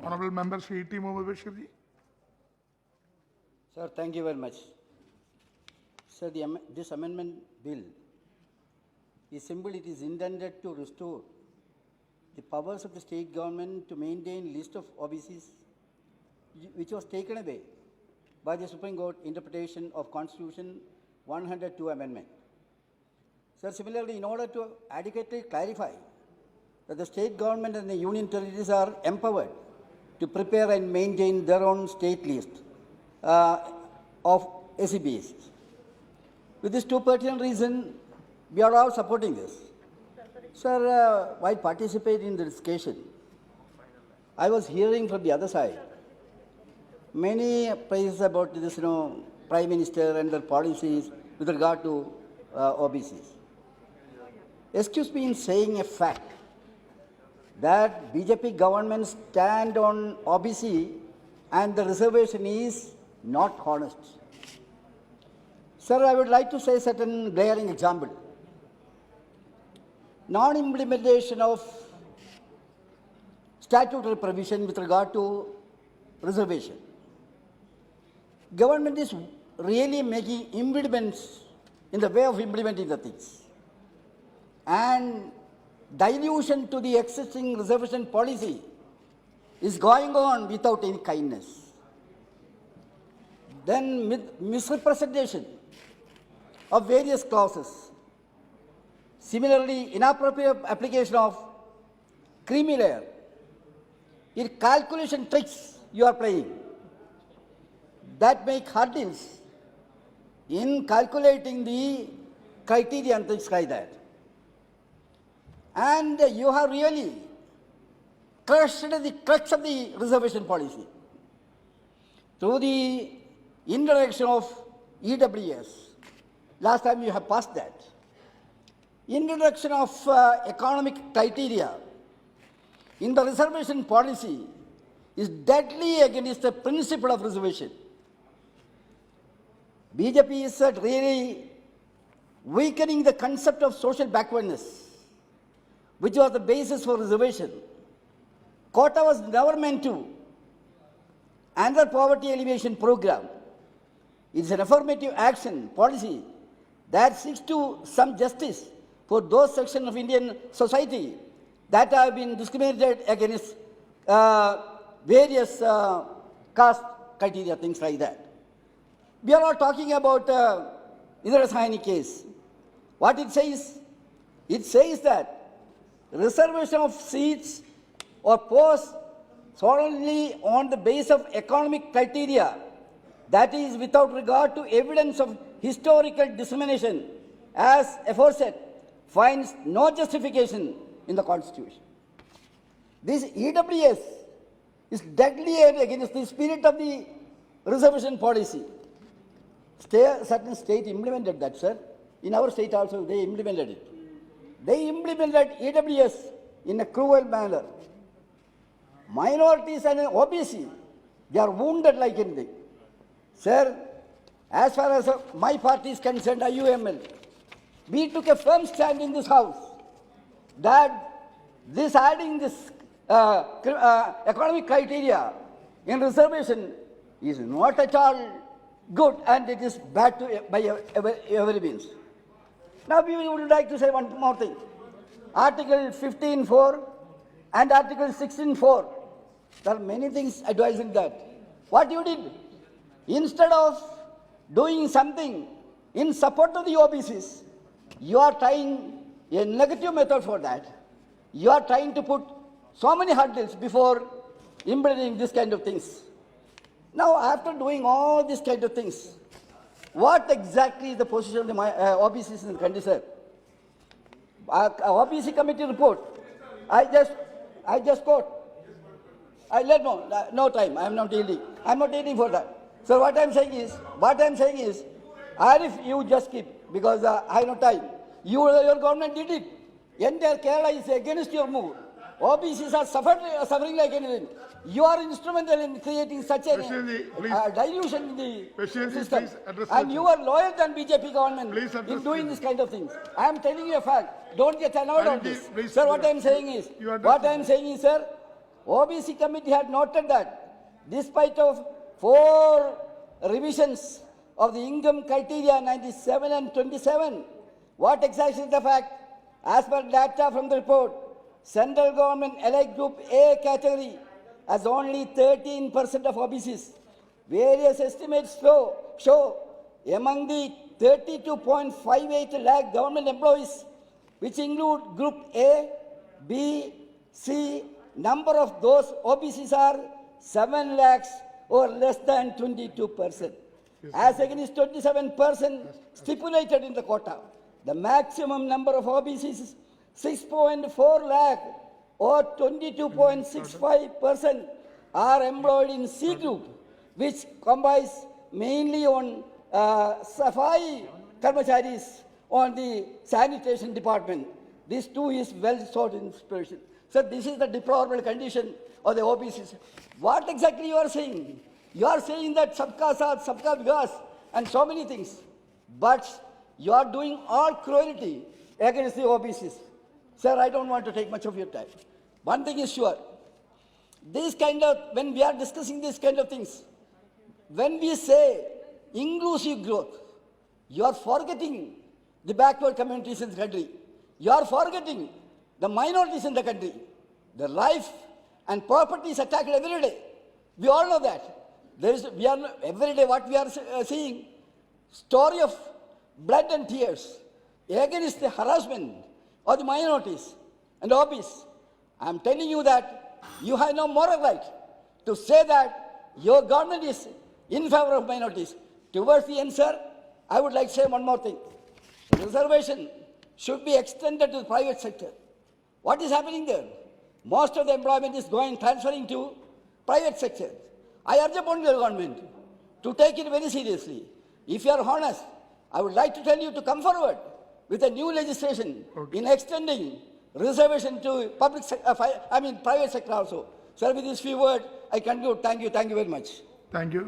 Honorable Member Shri T. Mohammad Bashir ji. Sir, thank you very much. Sir, this amendment bill is simple. It is intended to restore the powers of the state government to maintain list of OBCs which was taken away by the Supreme Court interpretation of Constitution 102 amendment. Sir, similarly, in order to adequately clarify that the state government and the union territories are empowered to prepare and maintain their own state list of SEBs. With these two pertinent reasons, we are all supporting this. Sir, while participating in the discussion, I was hearing from the other side many praises about this, Prime Minister and their policies with regard to OBCs. Excuse me in saying a fact that BJP government stand on OBC and the reservation is not honest. Sir, I would like to say certain glaring example. Non-implementation of statutory provision with regard to reservation. Government is really making impediments in the way of implementing the things. And dilution to the existing reservation policy is going on without any kindness. Then misrepresentation of various clauses. Similarly, inappropriate application of creamy layer. In calculation tricks you are playing that make hurdles in calculating the criteria and things like that. And you have really crushed the crux of the reservation policy through the introduction of EWS. Last time you have passed that. Introduction of economic criteria in the reservation policy is deadly against the principle of reservation. BJP is really weakening the concept of social backwardness, which was the basis for reservation. Quota was never meant to. Another poverty alleviation program is an affirmative action policy that seeks to some justice for those sections of Indian society that have been discriminated against various caste criteria, things like that. We are not talking about Indira Sahini case. What it says that reservation of seats or posts solely on the basis of economic criteria, that is without regard to evidence of historical discrimination, as aforesaid, finds no justification in the Constitution. This EWS is deadly against the spirit of the reservation policy. Certain state implemented that, sir. In our state also, they implemented it. They implemented EWS in a cruel manner. Minorities and OBC, they are wounded like anything. Sir, as far as my party is concerned, IUML, we took a firm stand in this house that this adding this economic criteria in reservation is not at all good and it is bad by every means. Now we would like to say one more thing. Article 15.4 and Article 16.4. There are many things advising that. What you did, instead of doing something in support of the OBCs, you are trying a negative method for that. You are trying to put so many hurdles before implementing this kind of things. Now, after doing all these kind of things, what exactly is the position of the OBCs in the country, sir? OBC committee report. I just quote. No time. I am not yielding. I am not yielding for that. So what I am saying is, Arif, you just keep because I have no time. Your government did it. Entire Kerala is against your move. OBCs are suffering like anything. You are instrumental in creating such a dilution in the system. And you are loyal than BJP government in doing this kind of things. I am telling you a fact. Don't get annoyed on this. Sir, what I am saying is, sir, OBC committee had noted that despite of 4 revisions of the income criteria 97 and 27, what exactly is the fact? As per data from the report, central government elite group A category has only 13% of OBCs. Various estimates show among the 32.58 lakh government employees, which include Group A, B, C, number of those OBCs are 7 lakhs or less than 22%. As against 27% stipulated in the quota. The maximum number of OBCs is 6.4 lakh or 22.65% are employed in C group, which combines mainly on Safai Karmacharis on the sanitation department. This too is well sought inspiration. So this is the deplorable condition of the OBCs. What exactly you are saying? You are saying that Sabka Saath, Sabka Vikas and so many things. But you are doing all cruelty against the OBCs. Sir, I don't want to take much of your time. One thing is sure. When we are discussing these kind of things, when we say inclusive growth, you are forgetting the backward communities in the country. You are forgetting the minorities in the country. The life and property is attacked every day. We all know that. Every day what we are seeing, story of blood and tears against the harassment of the minorities and obese. I am telling you that you have no moral right to say that your government is in favor of minorities. Towards the end, sir, I would like to say one more thing. Reservation should be extended to the private sector. What is happening there? Most of the employment is transferring to private sector. I urge upon the government to take it very seriously. If you are honest, I would like to tell you to come forward with a new legislation in extending reservation to private sector also. Sir, with these few words, I conclude. Thank you very much. Thank you.